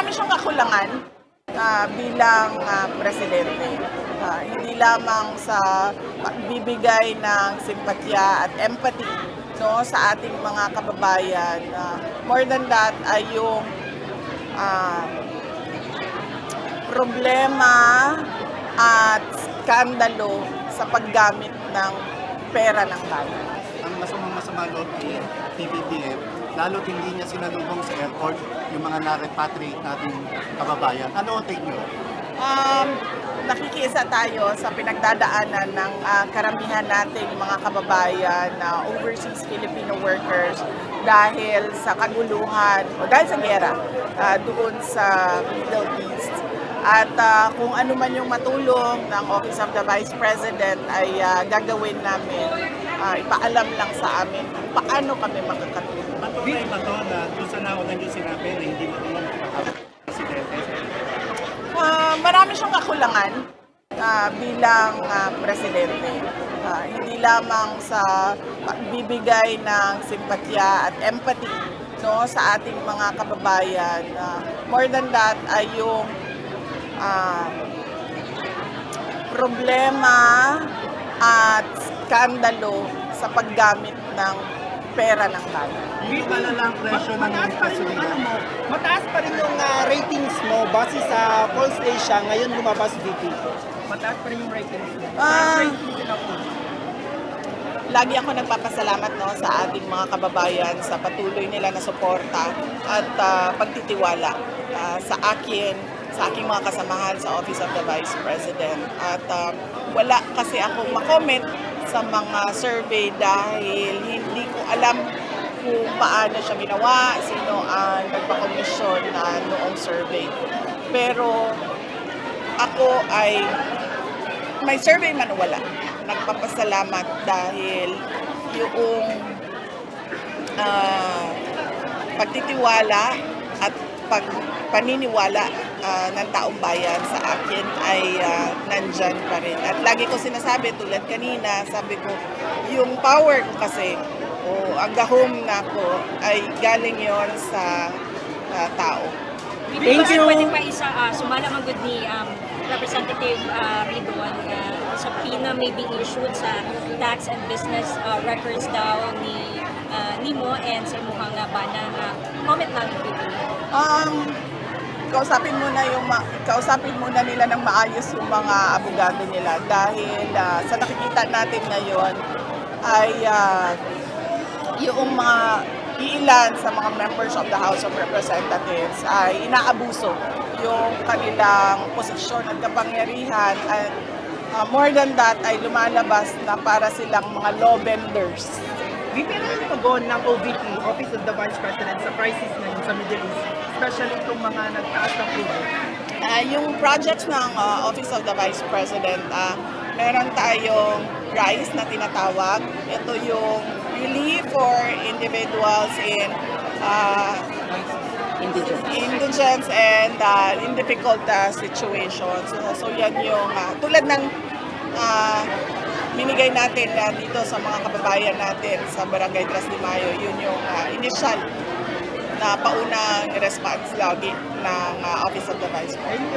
marami siyang kakulangan bilang presidente. Hindi lamang sa pagbibigay ng simpatya at empathy sa ating mga kababayan. More than that ay yung problema at skandalo sa paggamit ng pera ng bayan. Ang masama loob ni PBBM, lalo't hindi niya sinalubong sa airport yung mga na-repatriate nating kababayan. Ano ang take nyo? Nakikiisa tayo sa pinagdadaanan ng karamihan nating mga kababayan na overseas Filipino workers dahil sa kaguluhan o dahil sa giyera doon sa Middle East. At kung ano man yung matulong ng Office of the Vice President ay gagawin namin, ipaalam lang sa amin kung paano kami makakatulong. Patunay ba ito na doon sa naunang yung sinabi na hindi matulong ang presidente? Marami siyang kakulangan bilang presidente. Hindi lamang sa pagbibigay ng simpatya at empathy sa ating mga kababayan. More than that ay yung problema at skandalo sa paggamit ng pera ng bayan. Hindi ba lang presyo ng gasolina? Mataas pa rin yung ratings mo base sa Pulse Asia, ngayon lumabas dito. Mataas pa rin yung ratings mo. Lagi ako nagpapasalamat sa ating mga kababayan sa patuloy nila na suporta at pagtitiwala sa akin, sa aking mga kasamahan sa Office of the Vice President. At wala kasi akong makomment sa mga survey dahil hindi ko alam kung paano siya ginawa, sino ang nagpa-commission noong survey. Pero ako ay may survey man o wala. Nagpapasalamat dahil yung pagtitiwala at paniniwala ng taong bayan sa akin ay nandyan pa rin. At lagi ko sinasabi, tulad kanina, sabi ko, yung power ko kasi, ang gahom na ko, ay galing yon sa tao. Thank you. Pwede pa isa, sumala ang good ni Representative Ridwan sa PINA may be issued sa tax and business records daw ni mo and sa imuhang bana comment lang ito. Kausapin muna nila ng maayos yung mga abogado nila dahil sa nakikita natin ngayon ay yung mga ilan sa mga members of the House of Representatives ay inaabuso yung kanilang posisyon at kapangyarihan at more than that ay lumalabas na para silang mga law benders. Bibigyan yung pag-on ng OVP, Office of the Vice President, sa crisis ngayon sa Middle East, especially itong mga nagtaas ng crude. Yung projects ng Office of the Vice President, meron tayong RISE na tinatawag. Ito yung Relief for Individuals in Indigence and in difficult situations. So yan yung tulad ng binigay natin dito sa mga kababayan natin sa Barangay Tras de Mayo, yun yung initial na paunang response lagi ng Office of the Vice President.